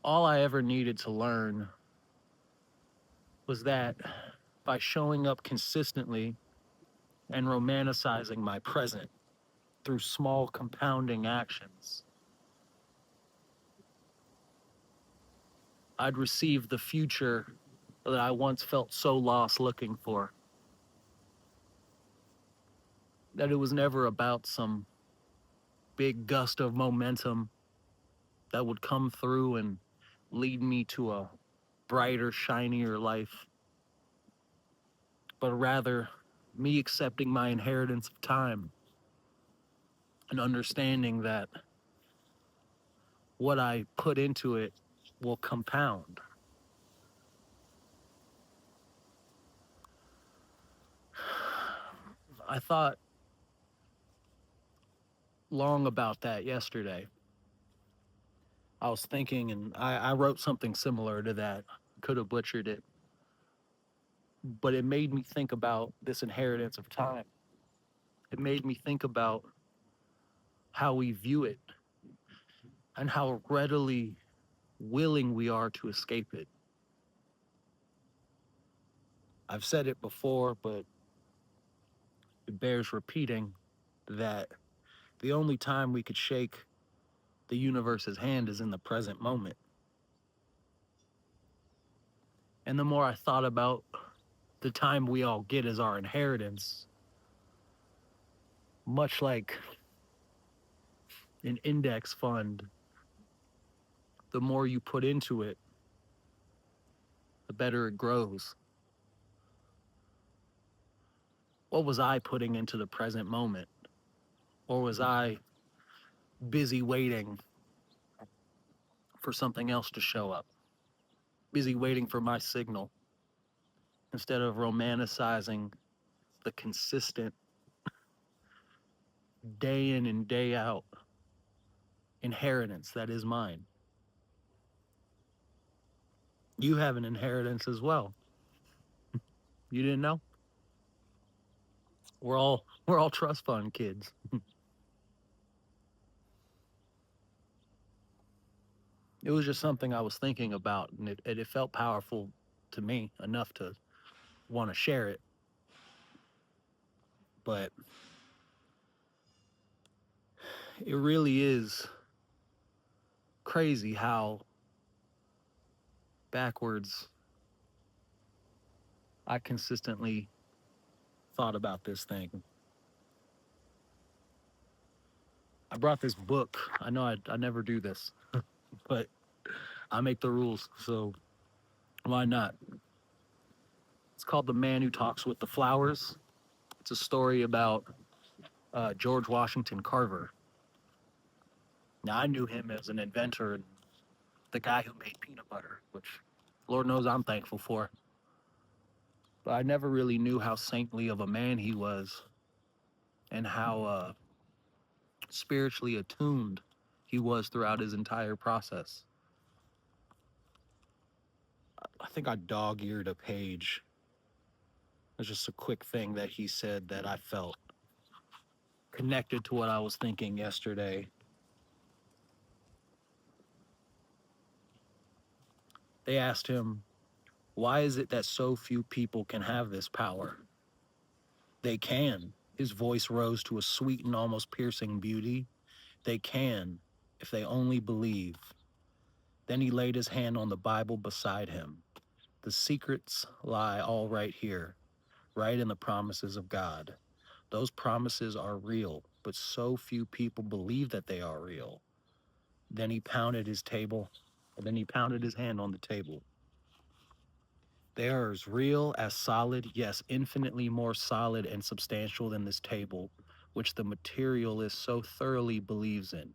All I ever needed to learn was that by showing up consistently and romanticizing my present through small compounding actions, I'd receive the future that I once felt so lost looking for. That it was never about some big gust of momentum that would come through and lead me to a brighter, shinier life, but rather me accepting my inheritance of time and understanding that what I put into it will compound. I thought long about that yesterday. I was thinking, and I wrote something similar to that. Could have butchered it, but it made me think about this inheritance of time. It made me think about how we view it and how readily willing we are to escape it. I've said it before, but it bears repeating that the only time we could shake the universe's hand is in the present moment. And the more I thought about the time we all get as our inheritance, much like an index fund, the more you put into it, the better it grows. What was I putting into the present moment? Or was I busy waiting for something else to show up? Busy waiting for my signal instead of romanticizing the consistent day in and day out inheritance that is mine. You have an inheritance as well. You didn't know? We're all trust fund kids. It was just something I was thinking about, and it felt powerful to me enough to want to share it. But it really is crazy how backwards I consistently thought about this thing. I brought this book. I know I never do this, but I make the rules, so why not? It's called The Man Who Talks with the Flowers. It's a story about George Washington Carver. Now, I knew him as an inventor and the guy who made peanut butter, which Lord knows I'm thankful for. But I never really knew how saintly of a man he was and how spiritually attuned he was throughout his entire process. I think I dog eared a page. It's just a quick thing that he said that I felt connected to what I was thinking yesterday. They asked him, why is it that so few people can have this power? They can. His voice rose to a sweet and almost piercing beauty. They can, if they only believe. Then he laid his hand on the Bible beside him. The secrets lie all right here, right in the promises of God. Those promises are real, but so few people believe that they are real. Then he pounded his table, and then he pounded his hand on the table. They are as real, as solid, yes, infinitely more solid and substantial than this table, which the materialist so thoroughly believes in.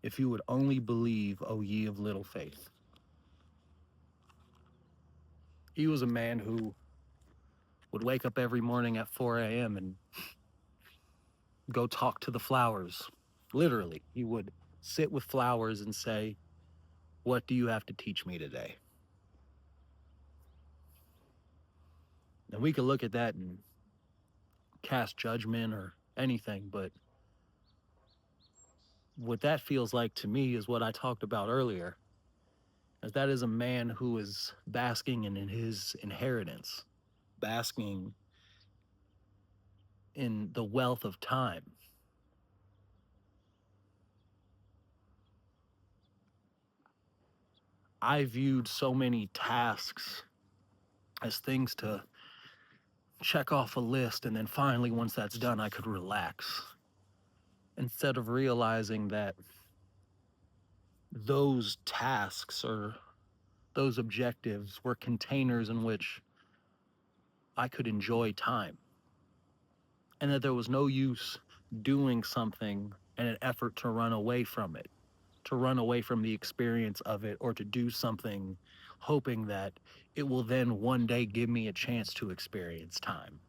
If you would only believe, O ye of little faith. He was a man who would wake up every morning at 4 a.m. and go talk to the flowers. Literally, he would sit with flowers and say, what do you have to teach me today? And we could look at that and cast judgment or anything, but what that feels like to me is what I talked about earlier. as that is a man who is basking in his inheritance, basking in the wealth of time. I viewed so many tasks as things to check off a list, and then finally, once that's done, I could relax. Instead of realizing that those tasks or those objectives were containers in which I could enjoy time, and that there was no use doing something in an effort to run away from it, to run away from the experience of it, or to do something hoping that it will then one day give me a chance to experience time.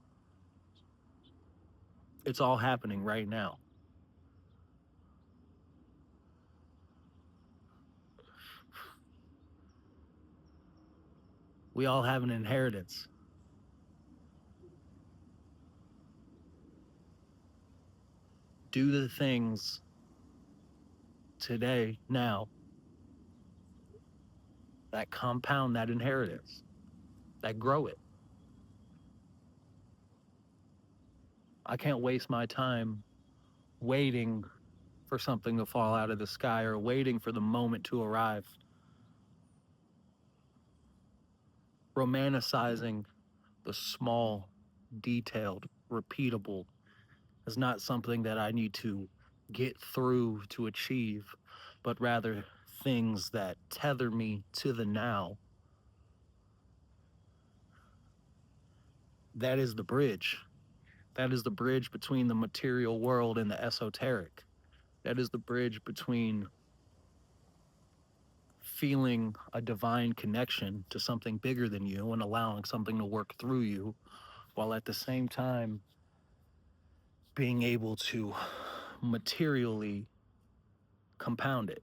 It's all happening right now. We all have an inheritance. Do the things today, now, that compound that inheritance, that grow it. I can't waste my time waiting for something to fall out of the sky or waiting for the moment to arrive. Romanticizing the small, detailed, repeatable is not something that I need to get through to achieve, but rather things that tether me to the now. That is the bridge. That is the bridge between the material world and the esoteric. That is the bridge between feeling a divine connection to something bigger than you and allowing something to work through you, while at the same time being able to materially compound it.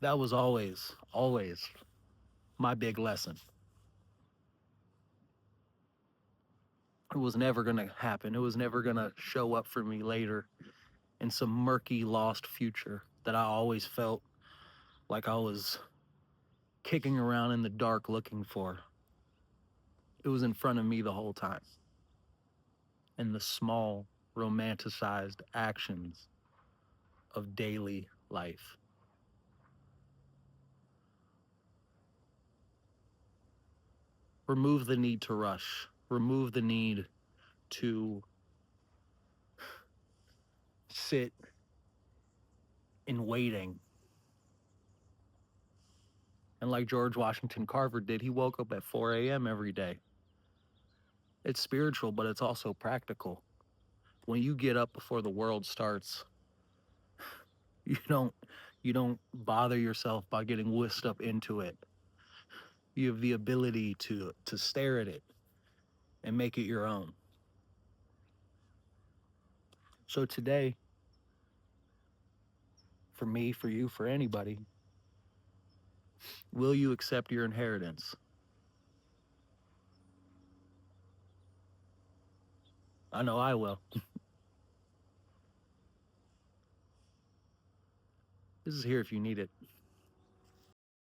That was always my big lesson. It was never going to happen. It was never going to show up for me later in some murky, lost future that I always felt like I was kicking around in the dark looking for. It was in front of me the whole time. And the small, romanticized actions of daily life. Remove the need to rush, remove the need to sit in waiting. And like George Washington Carver did, he woke up at 4 a.m. every day. It's spiritual, but it's also practical. When you get up before the world starts, you don't you don't bother yourself by getting whisked up into it. You have the ability to stare at it and make it your own. So today, for me, for you, for anybody, will you accept your inheritance? I know I will. This is here if you need it.